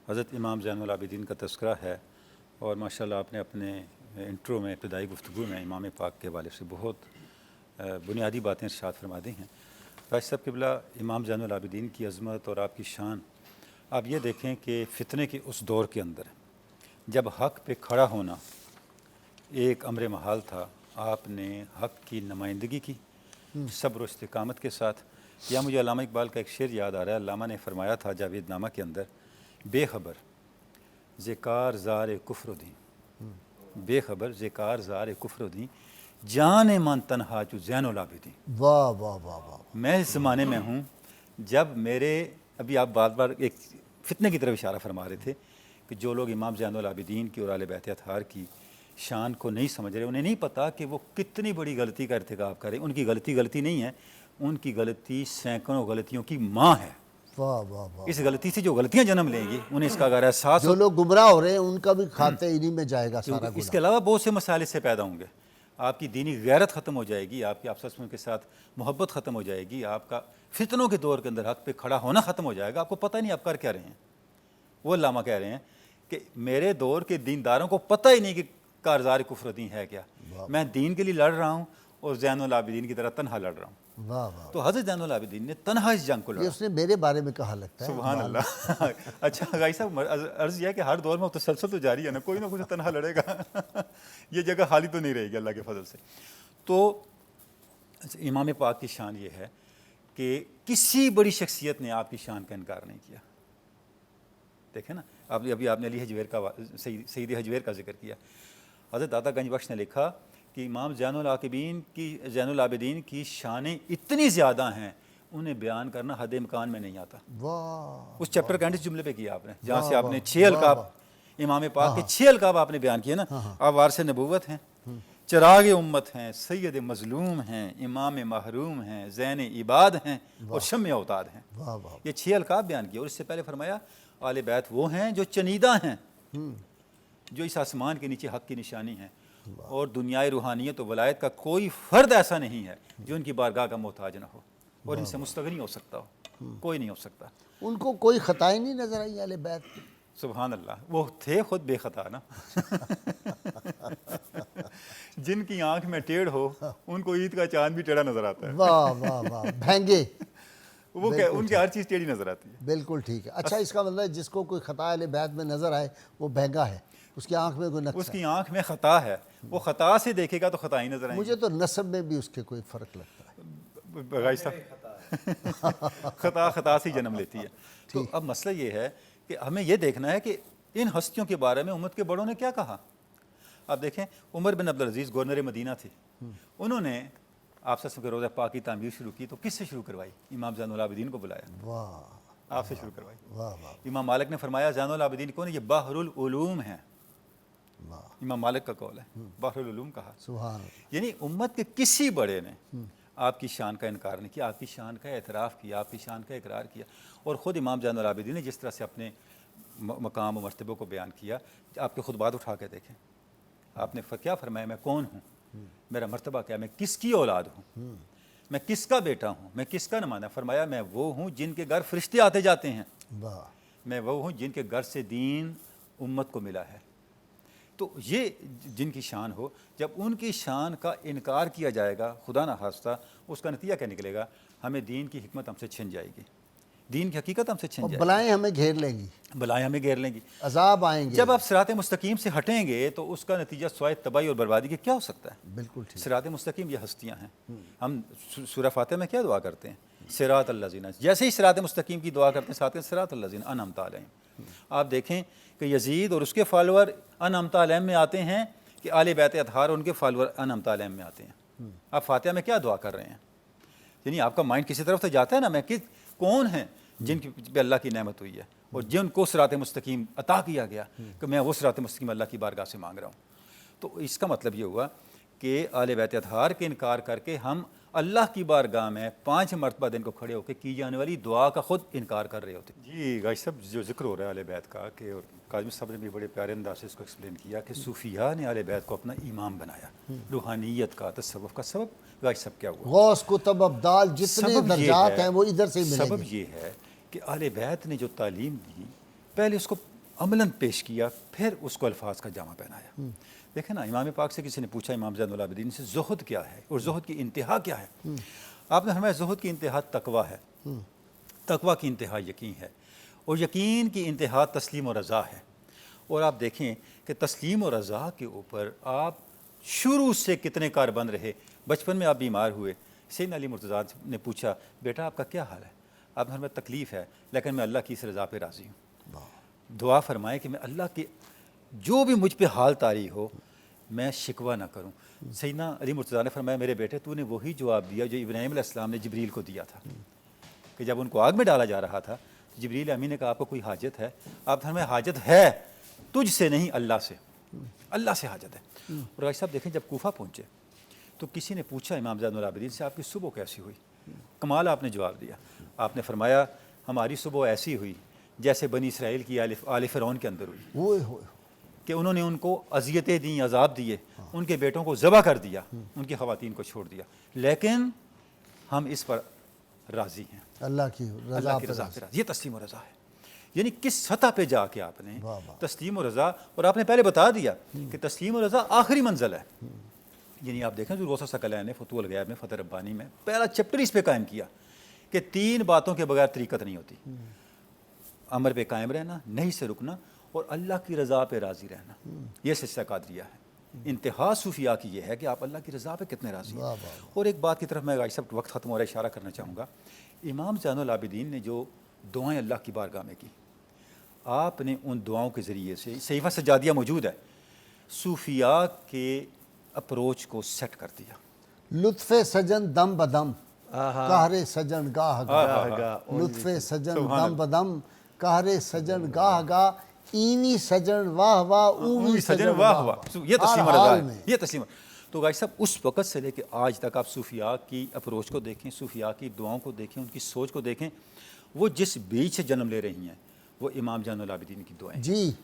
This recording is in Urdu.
حضرت امام زین العابدین کا تذکرہ ہے، اور ماشاءاللہ آپ نے اپنے انٹرو میں ابتدائی گفتگو میں امام پاک کے حوالے سے بہت بنیادی باتیں ارشاد فرما دی ہیں۔ راج صاحب قبلہ، امام زین العابدین کی عظمت اور آپ کی شان، آپ یہ دیکھیں کہ فتنے کے اس دور کے اندر جب حق پہ کھڑا ہونا ایک امر محال تھا، آپ نے حق کی نمائندگی کی صبر و استقامت کے ساتھ۔ یا مجھے علامہ اقبال کا ایک شعر یاد آ رہا ہے، علامہ نے فرمایا تھا جاوید نامہ کے اندر، بے خبر ذکار زار کفر و دین، بے خبر ذکار زار کفر و دین، جان من تنہا جو زین العابدین۔ واہ واہ واہ واہ۔ میں اس زمانے میں ہوں جب میرے، ابھی آپ بار بار ایک فتنے کی طرف اشارہ فرما رہے تھے کہ جو لوگ امام زین العابدین کی اور اہل بیت اطہار کی شان کو نہیں سمجھ رہے، انہیں نہیں پتہ کہ وہ کتنی بڑی غلطی کا ارتکاب کریں۔ ان کی غلطی نہیں ہے، ان کی غلطی سینکڑوں غلطیوں کی ماں ہے۔ واہ واہ واہ۔ اس غلطی سے جو غلطیاں جنم لیں گی انہیں اس کا اگر احساس جو لوگ گمراہ ہو رہے ہیں ان کا بھی کھاتے انہی میں جائے گا سارا اس گناہ۔ کے علاوہ بہت سے مسائل اس سے پیدا ہوں گے۔ آپ کی دینی غیرت ختم ہو جائے گی، آپ کی آپس میں کے ساتھ محبت ختم ہو جائے گی، آپ کا فتنوں کے دور کے اندر حق پہ کھڑا ہونا ختم ہو جائے گا۔ آپ کو پتہ نہیں آپ کر کیا رہے ہیں۔ وہ علامہ کہہ رہے ہیں کہ میرے دور کے دینداروں کو پتہ ہی نہیں کہ کارزار کفر و دین ہے کیا۔ میں دین کے لیے لڑ رہا ہوں اور زین العابدین کی طرح تنہا لڑ رہا ہوں۔ واہ واہ۔ تو حضرت زین العابدین نے تنہا اس جنگ کو یہ لڑا۔ اس نے میرے بارے میں کہا لگتا ہے۔ سبحان اللہ۔ اچھا غائی صاحب، عرض یہ ہے کہ ہر دور میں تسلسل تو جاری ہے نا، کوئی نہ کوئی تنہا لڑے گا، یہ جگہ خالی تو نہیں رہے گی اللہ کے فضل سے۔ تو امام پاک کی شان یہ ہے کہ کسی بڑی شخصیت نے آپ کی شان کا انکار نہیں کیا۔ دیکھیں نا، ابھی آپ نے علی حجویر کا سید حجویر کا ذکر کیا۔ حضرت داتا گنج بخش نے لکھا کہ امام زین العابدین کی شانیں اتنی زیادہ ہیں، انہیں بیان کرنا حد امکان میں نہیں آتا۔ واہ۔ اس چیپٹر کا اس جملے پہ کیا آپ نے، جہاں سے آپ نے 6 القاب امام پاک کے 6 القاب آپ نے بیان کیے نا۔ آپ وارث نبوت ہیں، چراغ امت ہیں، سید مظلوم ہیں، امام محروم ہیں، زین عباد ہیں اور شمع اوتاد ہیں۔ واہ واہ۔ یہ 6 القاب بیان کیے، اور اس سے پہلے فرمایا آل بیت وہ ہیں جو چنیدہ ہیں، جو اس آسمان کے نیچے حق کی نشانی ہیں، اور دنیائے روحانیت و ولایت کا کوئی فرد ایسا نہیں ہے جو ان کی بارگاہ کا محتاج نہ ہو اور ان سے مستغنی ہو سکتا ہو، کوئی نہیں ہو سکتا۔ ان کو کوئی خطائیں نہیں نظر آئی اہل بیت کی؟ سبحان اللہ، وہ تھے خود بے خطا نا۔ جن کی آنکھ میں ٹیڑھ ہو ان کو عید کا چاند بھی ٹیڑھا نظر آتا ہے۔ واہ واہ واہ، بھینگے۔ وہ ان کی ہر چیز ٹیڑھی نظر آتی ہے۔ بالکل ٹھیک ہے۔ اچھا، اس کا مطلب ہے جس کو کوئی خطا اہل بیت میں نظر آئے وہ بھینگا ہے، اس کی آنکھ میں کوئی نقص اس ہے۔ کی آنکھ میں خطا ہے، وہ خطا سے دیکھے گا تو خطا ہی نظر آئیں گی۔ مجھے تو نسب میں بھی اس کے کوئی فرق لگتا ہے۔ بغائی صاحب، خطا سے جنم لیتی ہے۔ تو اب مسئلہ یہ ہے کہ ہمیں یہ دیکھنا ہے کہ ان ہستیوں کے بارے میں امت کے بڑوں نے کیا کہا۔ اب دیکھیں، عمر بن عبدالعزیز گورنر مدینہ تھے، انہوں نے آپ سے روضہ پاک کی تعمیر شروع کی تو کس سے شروع کروائی؟ امام زین العابدین کو بلایا، واہ آپ سے شروع کروائی۔ واہ واہ امام مالک نے فرمایا زین العابدین کون ہے؟ یہ بحر العلوم ہیں، واہ، امام مالک کا قول ہے، بحر العلوم کہا۔ سبحان اللہ۔ یعنی امت کے کسی بڑے نے آپ کی شان کا انکار نہیں کیا، آپ کی شان کا اعتراف کیا، آپ کی شان کا اقرار کیا۔ اور خود امام زین العابدین نے جس طرح سے اپنے مقام و مرتبوں کو بیان کیا، آپ کے خطبات اٹھا کے دیکھیں، آپ نے کیا فرمایا؟ میں کون ہوں، میرا مرتبہ کیا، میں کس کی اولاد ہوں، میں کس کا بیٹا ہوں، میں کس کا نمائندہ۔ فرمایا میں وہ ہوں جن کے گھر فرشتے آتے جاتے ہیں، واہ، میں وہ ہوں جن کے گھر سے دین امت کو ملا ہے۔ تو یہ جن کی شان ہو، جب ان کی شان کا انکار کیا جائے گا خدا نہ خواستہ، اس کا نتیجہ کیا نکلے گا؟ ہمیں دین کی حکمت ہم سے چھن جائے گی، دین کی حقیقت ہم سے چھن اور جائے گی، بلائیں ہمیں گھیر لیں گی، بلائیں ہمیں گھیر لیں گی۔ عذاب آئیں گے۔ جب آپ صراط مستقیم سے ہٹیں گے تو اس کا نتیجہ سوائے تباہی اور بربادی کے کیا ہو سکتا ہے؟ بالکل ٹھیک۔ صراط مستقیم یہ ہستیاں ہیں۔ ہم سورہ فاتحہ میں کیا دعا کرتے ہیں؟ صراط الذین، جیسے ہی صراط مستقیم کی دعا کرتے ہیں ساتھ صراط الذین انعمت علیہم۔ آپ دیکھیں کہ یزید اور اس کے فالوور انعمت علیہم میں آتے ہیں کہ آل بیت اطہار اور ان کے فالوور انعمت علیہم میں آتے ہیں۔ آپ فاتحہ میں کیا دعا کر رہے ہیں؟ یعنی آپ کا مائنڈ کسی طرف تو جاتا ہے نا، میں کون ہیں جن پہ اللہ کی نعمت ہوئی ہے اور جن کو صراط مستقیم عطا کیا گیا کہ میں وہ صراط مستقیم اللہ کی بارگاہ سے مانگ رہا ہوں۔ تو اس کا مطلب یہ ہوا کہ آل بیت اطہار کے انکار کر کے ہم اللہ کی بارگاہ میں 5 مرتبہ دن کو کھڑے ہو کے کی جانے والی دعا کا خود انکار کر رہے ہوتے۔ جی غائی صاحب، جو ذکر ہو رہا ہے آل بیت کا، کہ کاظم صاحب نے بھی بڑے پیارے انداز سے اس کو ایکسپلین کیا کہ صوفیاء نے آل بیت کو اپنا امام بنایا، روحانیت کا، تصوف کا۔ سبب غائی صاحب کیا ہوا؟ غوث، کتب، ابدال، جتنے سبب یہ درجات ہے، ہیں وہ ادھر سے ہی ملیں سبب گے۔ یہ ہے کہ اہل بیت نے جو تعلیم دی، پہلے اس کو عملاً پیش کیا، پھر اس کو الفاظ کا جامع پہنایا۔ دیکھیں نا، امام پاک سے کسی نے پوچھا، امام زین العابدین سے، زہد کیا ہے اور زہد کی انتہا کیا ہے؟ آپ نے فرمایا زہد کی انتہا تقویٰ ہے، تقویٰ کی انتہا یقین ہے، اور یقین کی انتہا تسلیم و رضا ہے۔ اور آپ دیکھیں کہ تسلیم و رضا کے اوپر آپ شروع سے کتنے کاربند رہے۔ بچپن میں آپ بیمار ہوئے، سیدنا علی مرتضیٰ نے پوچھا بیٹا آپ کا کیا حال ہے؟ آپ نے فرمایا تکلیف ہے لیکن میں اللہ کی اس رضا پہ راضی ہوں۔ دعا فرمائے کہ میں اللہ کے جو بھی مجھ پہ حال طاری ہو میں شکوہ نہ کروں۔ سیدنا علی مرتضیٰ نے فرمایا میرے بیٹے تو نے وہی جواب دیا جو ابراہیم علیہ السلام نے جبریل کو دیا تھا، کہ جب ان کو آگ میں ڈالا جا رہا تھا جبریل امین نے کہا آپ کو کوئی حاجت ہے؟ آپ نے فرمایا حاجت ہے تجھ سے نہیں، اللہ سے، اللہ سے حاجت ہے۔ اور بھائی صاحب دیکھیں جب کوفہ پہنچے تو کسی نے پوچھا امام زین العابدین سے آپ کی صبح کیسی ہوئی؟ کمال آپ نے جواب دیا، آپ نے فرمایا ہماری صبح ایسی ہوئی جیسے بنی اسرائیل کی آل فرعون کے اندر ہوئی، ہوئے کہ انہوں نے ان کو اذیتیں دیں، عذاب دیے، ان کے بیٹوں کو ذبح کر دیا، ان کی خواتین کو چھوڑ دیا، لیکن ہم اس پر راضی ہیں، اللہ کی اللہ کی رضا پہ راضی۔ یہ تسلیم و رضا ہے، یعنی کس سطح پہ جا کے آپ نے تسلیم و رضا، اور آپ نے پہلے بتا دیا کہ تسلیم و رضا آخری منزل ہے۔ یعنی آپ دیکھیں جو غوث ثقلین نے فتوح الغیب میں فتح ربانی میں پہلا چیپٹر اس پہ قائم کیا کہ 3 باتوں کے بغیر طریقت نہیں ہوتی: امر پہ قائم رہنا، نہیں سے رکنا، اور اللہ کی رضا پہ راضی رہنا۔ یہ سلسلہ قادریہ ہے۔ انتہا صوفیاء کی یہ ہے کہ آپ اللہ کی رضا پہ کتنے راضی ہیں۔ اور ایک بات کی طرف میں غازی صاحب وقت ختم ہو رہا ہے اشارہ کرنا چاہوں گا، امام زین العابدین نے جو دعائیں اللہ کی بارگاہ میں کی، آپ نے ان دعاؤں کے ذریعے سے، صحیفہ سجادیہ موجود ہے، صوفیاء کے اپروچ کو سیٹ کر دیا۔ لطف سجن دم بدم قہر سجن گاہ گاہ، لطف سجن دم بدم قہر سجن گاہ گاہ، اینی سجن واہ واہ اوی سجن واہ واہ۔ یہ تسلیم رضا ہے، یہ تسلیم۔ تو غازی صاحب اس وقت سے لے کے آج تک آپ صوفیاء کی اپروچ کو دیکھیں، صوفیاء کی دعاؤں کو دیکھیں، ان کی سوچ کو دیکھیں، وہ جس بیج سے جنم لے رہی ہیں وہ امام زین العابدین کی دعائیں۔ جی